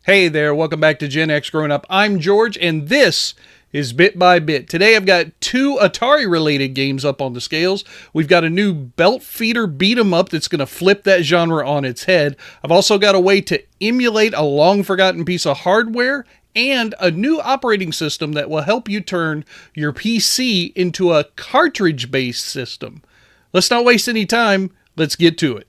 Hey there, welcome back to Gen X Growing Up. I'm George, and this is Bit by Bit. Today I've got two Atari-related games up on the scales. We've got a new belt feeder beat-em-up that's going to flip that genre on its head. I've also got a way to emulate a long-forgotten piece of hardware and a new operating system that will help you turn your PC into a cartridge-based system. Let's not waste any time. Let's get to it.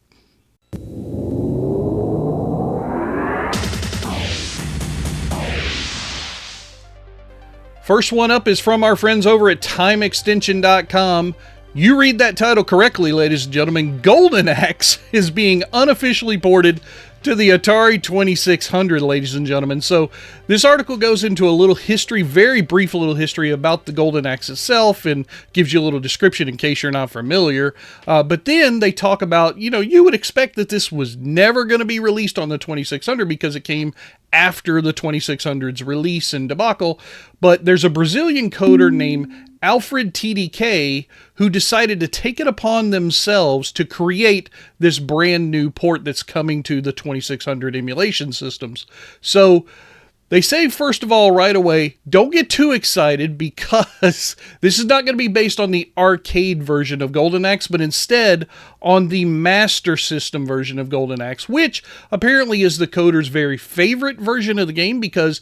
First one up is from our friends over at TimeExtension.com. You read that title correctly, ladies and gentlemen. Golden Axe is being unofficially ported to the Atari 2600, ladies and gentlemen. So this article goes into a little history, very brief little history about the Golden Axe itself, and gives you a little description in case you're not familiar. But then they talk about, you would expect that this was never going to be released on the 2600 because it came after the 2600's release and debacle. But there's a Brazilian coder named Alfred TDK who decided to take it upon themselves to create this brand new port that's coming to the 2600 emulation systems. So they say, first of all, right away, don't get too excited because this is not going to be based on the arcade version of Golden Axe, but instead on the Master System version of Golden Axe, which apparently is the coder's very favorite version of the game because,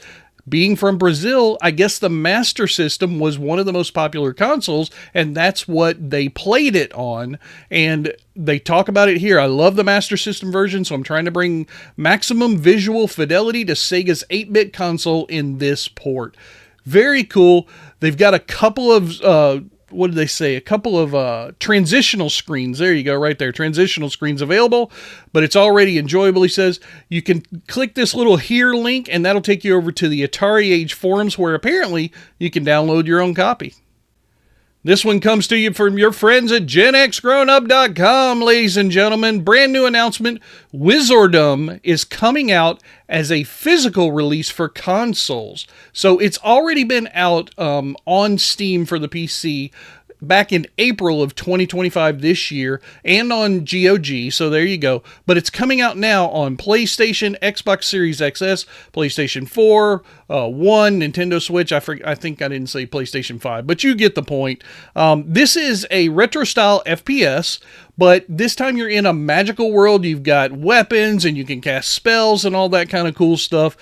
being from Brazil, I guess the Master System was one of the most popular consoles, and that's what they played it on. And they talk about it here. I love the Master System version, so I'm trying to bring maximum visual fidelity to Sega's 8-bit console in this port. Very cool. They've got a couple of what did they say? A couple of transitional screens. There you go, right there. Transitional screens available, but it's already enjoyable, he says. You can click this little here link, and that'll take you over to the Atari Age forums, where apparently you can download your own copy. This one comes to you from your friends at GenXGrownUp.com, ladies and gentlemen. Brand new announcement. Wizordum is coming out as a physical release for consoles. So it's already been out on Steam for the PC back in April of 2025 this year, and on GOG, so there you go. But it's coming out now on PlayStation, Xbox Series XS, PlayStation 4, 1, Nintendo Switch. I think I didn't say PlayStation 5, but you get the point. This is a retro-style FPS, but this time you're in a magical world. You've got weapons, and you can cast spells and all that kind of cool stuff.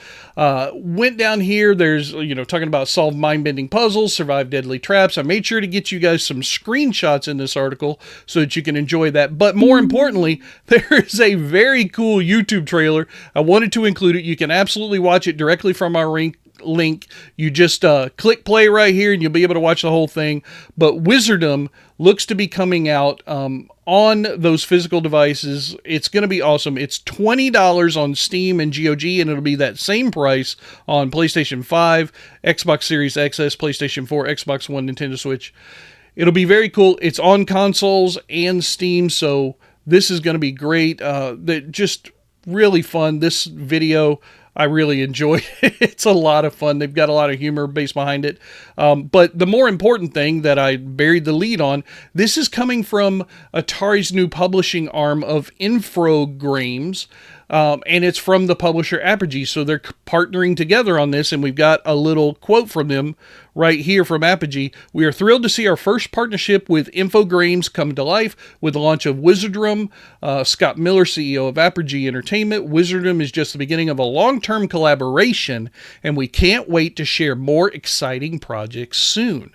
Went down here, there's, talking about solve mind-bending puzzles, survive deadly traps. I made sure to get you guys some screenshots in this article so that you can enjoy that. But more importantly, there is a very cool YouTube trailer. I wanted to include it. You can absolutely watch it directly from our link. You just click play right here and you'll be able to watch the whole thing. But Wizordum looks to be coming out on those physical devices. It's going to be awesome. It's $20 on Steam and GOG, and it'll be that same price on PlayStation 5, Xbox Series XS, PlayStation 4, Xbox One, Nintendo Switch. It'll be very cool. It's on consoles and Steam, so this is going to be great. Just really fun. This video, I really enjoy it. It's a lot of fun. They've got a lot of humor based behind it. But the more important thing that I buried the lead on, this is coming from Atari's new publishing arm of Infogrames. And it's from the publisher Apogee, so they're partnering together on this, and we've got a little quote from them right here from Apogee. We are thrilled to see our first partnership with Infogrames come to life with the launch of Wizordum. Scott Miller, CEO of Apogee Entertainment. Wizordum is just the beginning of a long-term collaboration, and we can't wait to share more exciting projects soon.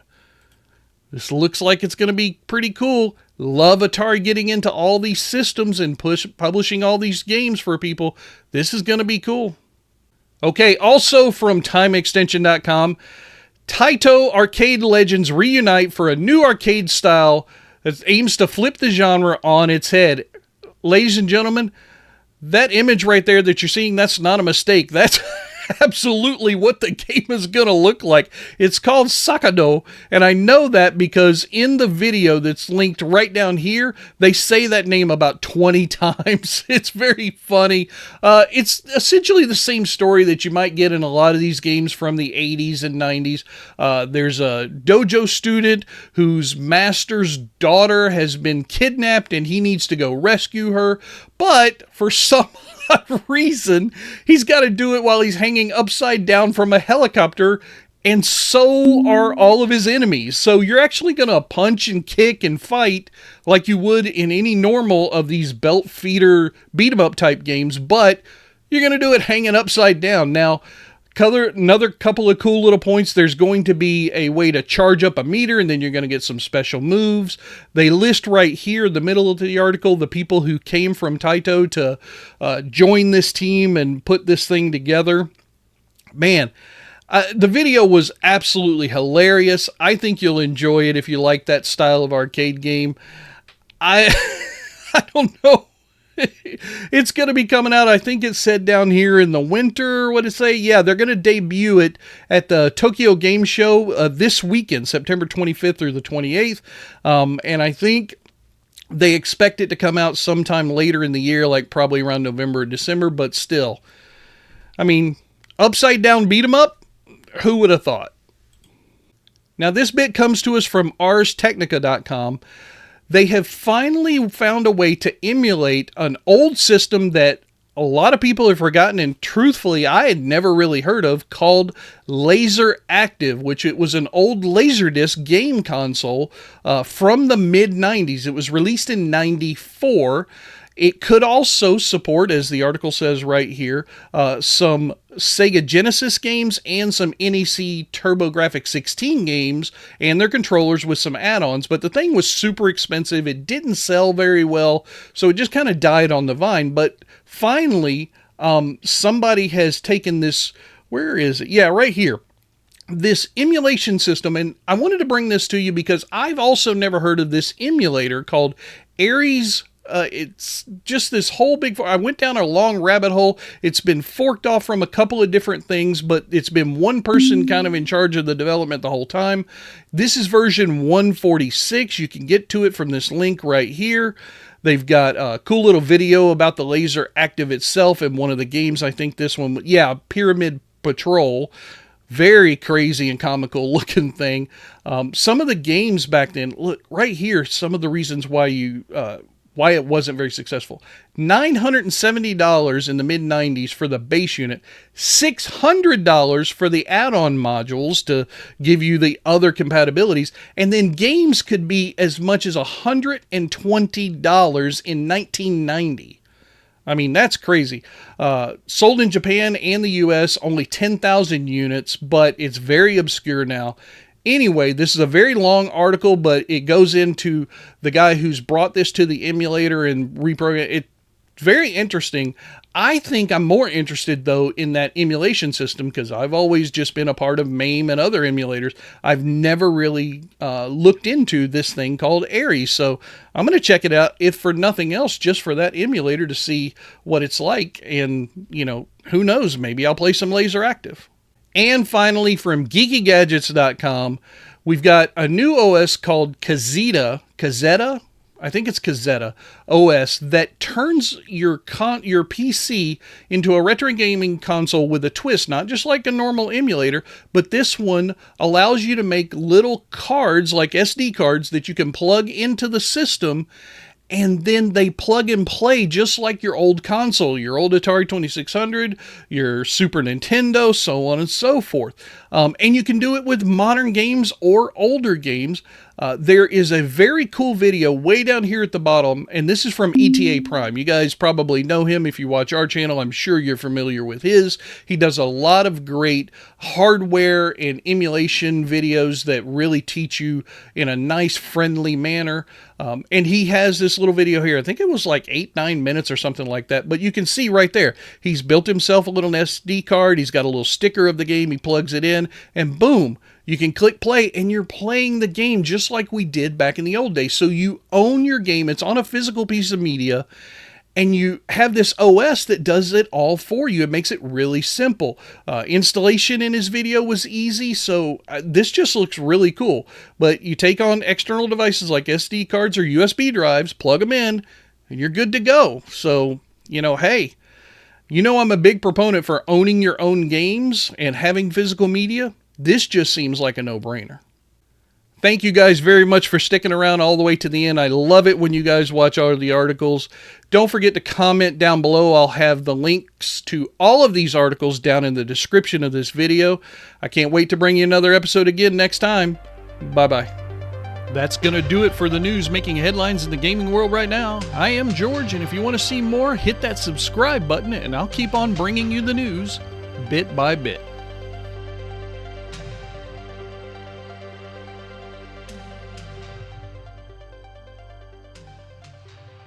This looks like it's going to be pretty cool. Love Atari getting into all these systems and publishing all these games for people. This is going to be cool. Okay, also from TimeExtension.com, Taito Arcade Legends reunite for a new arcade style that aims to flip the genre on its head. Ladies and gentlemen, that image right there that you're seeing, that's not a mistake. That's absolutely what the game is going to look like. It's called Saka-Doh, and I know that because in the video that's linked right down here, they say that name about 20 times. It's very funny. It's essentially the same story that you might get in a lot of these games from the 80s and 90s. There's a dojo student whose master's daughter has been kidnapped, and he needs to go rescue her, but for some odd reason, he's got to do it while he's hanging upside down from a helicopter, and so are all of his enemies. So you're actually going to punch and kick and fight like you would in any normal of these belt feeder beat 'em up type games, but you're going to do it hanging upside down. Now, another couple of cool little points. There's going to be a way to charge up a meter, and then you're going to get some special moves. They list right here in the middle of the article the people who came from Taito to join this team and put this thing together. Man, the video was absolutely hilarious. I think you'll enjoy it if you like that style of arcade game. I don't know. It's going to be coming out, I think it said down here in the winter. What did it say? Yeah, they're going to debut it at the Tokyo Game Show this weekend, September 25th through the 28th. And I think they expect it to come out sometime later in the year, like probably around November or December. But still, I mean, upside down beat 'em up? Who would have thought? Now, this bit comes to us from arstechnica.com. They have finally found a way to emulate an old system that a lot of people have forgotten, and truthfully, I had never really heard of, called LaserActive, which it was an old Laserdisc game console from the mid-90s. It was released in 94. It could also support, as the article says right here, some Sega Genesis games and some NEC TurboGrafx 16 games and their controllers with some add-ons. But the thing was super expensive. It didn't sell very well, so it just kind of died on the vine. But finally, somebody has taken this. Where is it? Yeah, right here. This emulation system, and I wanted to bring this to you because I've also never heard of this emulator called Ares. It's just this whole big... I went down a long rabbit hole. It's been forked off from a couple of different things, but it's been one person kind of in charge of the development the whole time. This is version 146. You can get to it from this link right here. They've got a cool little video about the LaserActive itself and one of the games. I think this one... Yeah, Pyramid Patrol. Very crazy and comical looking thing. Some of the games back then... Look, right here, some of the reasons why why it wasn't very successful. $970 in the mid-90s for the base unit. $600 for the add-on modules to give you the other compatibilities. And then games could be as much as $120 in 1990. I mean, that's crazy. Sold in Japan and the US, only 10,000 units, but it's very obscure now. Anyway, this is a very long article, but it goes into the guy who's brought this to the emulator and reprogram it. Very interesting. I think I'm more interested, though, in that emulation system because I've always just been a part of MAME and other emulators. I've never really looked into this thing called Ares, so I'm going to check it out, if for nothing else, just for that emulator to see what it's like. And, you know, who knows? Maybe I'll play some LaserActive. And finally, from geekygadgets.com, we've got a new OS called Kazeta, I think it's Kazeta OS, that turns your PC into a retro gaming console with a twist, not just like a normal emulator, but this one allows you to make little cards, like SD cards, that you can plug into the system, and then they plug and play just like your old console, your old Atari 2600, your Super Nintendo, so on and so forth. And you can do it with modern games or older games. There is a very cool video way down here at the bottom, and this is from ETA Prime. You guys probably know him if you watch our channel. I'm sure you're familiar with his. He does a lot of great hardware and emulation videos that really teach you in a nice, friendly manner. And he has this little video here. I think it was like 8-9 minutes or something like that. But you can see right there, he's built himself a little SD card. He's got a little sticker of the game. He plugs it in, and boom, you can click play, and you're playing the game just like we did back in the old days. So you own your game. It's on a physical piece of media, and you have this OS that does it all for you. It makes it really simple. Installation in his video was easy, so this just looks really cool. But you take on external devices like SD cards or USB drives, plug them in, and you're good to go. So, you know, hey, you know I'm a big proponent for owning your own games and having physical media. This just seems like a no-brainer. Thank you guys very much for sticking around all the way to the end. I love it when you guys watch all of the articles. Don't forget to comment down below. I'll have the links to all of these articles down in the description of this video. I can't wait to bring you another episode again next time. Bye-bye. That's going to do it for the news making headlines in the gaming world right now. I am George, and if you want to see more, hit that subscribe button, and I'll keep on bringing you the news bit by bit.